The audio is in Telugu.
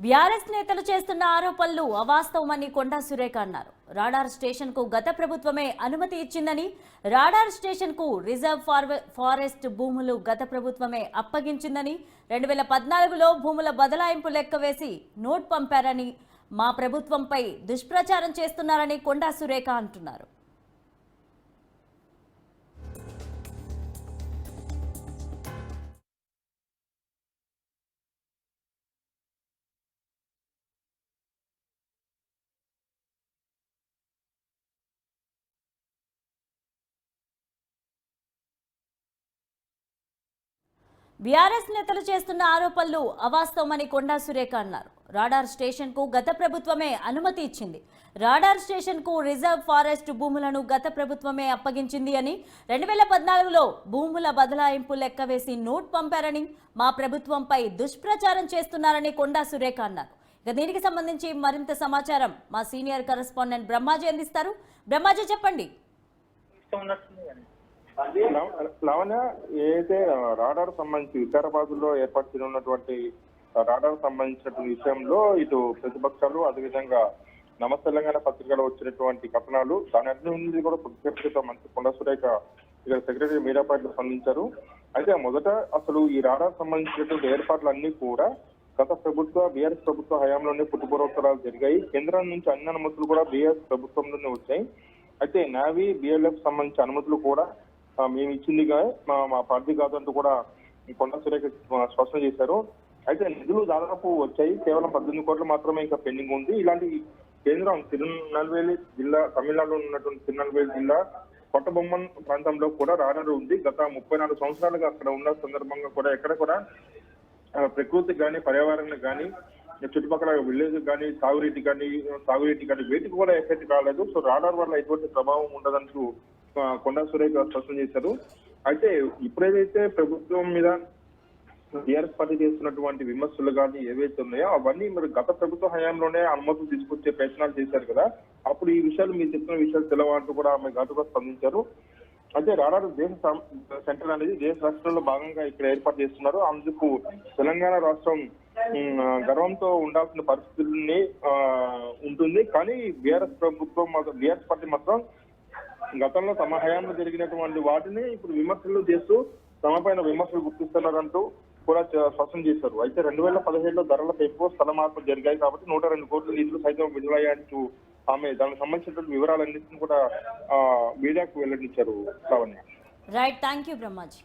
బీఆర్ఎస్ నేతలు చేస్తున్న ఆరోపణలు అవాస్తవమని కొండా సురేఖ అన్నారు. రాడార్ స్టేషన్ కు గత ప్రభుత్వమే అనుమతి ఇచ్చిందని, రాడార్ స్టేషన్ కు రిజర్వ్ ఫారెస్ట్ భూములు గత ప్రభుత్వమే అప్పగించిందని, 2014లో భూముల బదలాయింపు లెక్క వేసి నోట్ పంపారని, మా ప్రభుత్వంపై దుష్ప్రచారం చేస్తున్నారని కొండా సురేఖ అంటున్నారు. బీఆర్ఎస్ నేతలు చేస్తున్న ఆరోపణలు అవాస్తవమని కొండా సురేఖ అన్నారు. రాడార్ స్టేషన్ కు గత ప్రభుత్వమే అనుమతి ఇచ్చింది. రాడార్ స్టేషన్ కు రిజర్వ్ ఫారెస్ట్ భూములను గత ప్రభుత్వమే అప్పగించింది అని, 2014లో భూముల బదలాయింపు లెక్క వేసి నోట్ పంపారని, మా ప్రభుత్వంపై దుష్ప్రచారం చేస్తున్నారని కొండా సురేఖ అన్నారు. ఇక దీనికి సంబంధించి మరింత సమాచారం మా సీనియర్ కరెస్పాండెంట్ బ్రహ్మాజీ అందిస్తారు. బ్రహ్మాజీ చెప్పండి. లావణ్య, ఏదైతే రాడార్ సంబంధించి వికారాబాద్ లో ఏర్పాటు చేయనున్నటువంటి రాడార్ సంబంధించినటువంటి విషయంలో ఇటు ప్రతిపక్షాలు, అదేవిధంగా నమస్తే తెలంగాణ పత్రికలో వచ్చినటువంటి కథనాలు, దాని అన్ని నుండి కూడా ప్రత్యేక మంత్రి కొండా సురేఖ ఇక్కడ సెక్రటరీ మీరాపాటిలో స్పందించారు. అయితే మొదట అసలు ఈ రాడార్ సంబంధించినటువంటి ఏర్పాట్లన్నీ కూడా గత ప్రభుత్వ బీఆర్ఎస్ ప్రభుత్వ హయాంలోనే పుట్టుపూర్వోత్తరాలు జరిగాయి. కేంద్రం నుంచి అన్ని అనుమతులు కూడా బీఆర్ఎస్ ప్రభుత్వంలోనే వచ్చాయి. అయితే నావీ, BLF సంబంధించిన అనుమతులు కూడా మేము ఇచ్చిందిగా మా పార్టీ కాదంటూ కూడా కొండా సురేఖ స్పష్టం చేశారు. అయితే నిధులు దాదాపు వచ్చాయి, కేవలం 18 కోట్లు మాత్రమే ఇంకా పెండింగ్ ఉంది. ఇలాంటి కేంద్రం తిరునల్వేలి జిల్లా, తమిళనాడులో ఉన్నటువంటి తిరునల్వేలి జిల్లా కొట్టబొమ్మన్ ప్రాంతంలో కూడా రాడార్ ఉంది. గత 34 సంవత్సరాలుగా అక్కడ ఉన్న సందర్భంగా కూడా ఎక్కడ కూడా ప్రకృతికి కానీ, పర్యావరణానికి కానీ, చుట్టుపక్కల విలేజ్ కానీ, సాగునీటి కానీ వేటికి కూడా ఎఫెక్ట్ కాలేదు. సో రాడార్ వల్ల ఎటువంటి ప్రభావం ఉండదంటూ కొండా సురేఖ స్పష్టం చేశారు. అయితే ఇప్పుడేదైతే ప్రభుత్వం మీద బీఆర్ఎస్ పార్టీ చేస్తున్నటువంటి విమర్శలు కానీ ఏవైతే ఉన్నాయో అవన్నీ మరి గత ప్రభుత్వ హయాంలోనే అనుమతులు తీసుకొచ్చే ప్రయత్నాలు చేశారు కదా, అప్పుడు ఈ విషయాలు మీరు చెప్పిన విషయాలు తెలవంటూ కూడా ఆమె ఘాటుగా స్పందించారు. అయితే రాడార్ దేశ సెంటర్ అనేది దేశ రాష్ట్రంలో భాగంగా ఇక్కడ ఏర్పాటు చేస్తున్నారు. అందుకు తెలంగాణ రాష్ట్రం గర్వంతో ఉండాల్సిన పరిస్థితుల్ని ఉంటుంది. కానీ బీఆర్ఎస్ పార్టీ మాత్రం గతంలో తమ హయాంలో జరిగినటువంటి వాటిని ఇప్పుడు విమర్శలు చేస్తూ తమ పైన విమర్శలు గుర్తిస్తున్నారంటూ కూడా స్పష్టం చేశారు. అయితే 2017లో ధరల పెంపు, స్థల మార్పులు జరిగాయి కాబట్టి 102 కోట్ల నిధులు సైతం విడుదలయ్యాయంటూ ఆమె దానికి సంబంధించినటువంటి వివరాలన్నింటినీ కూడా మీడియాకు వెల్లడించారు. Right, thank you Brahmaji.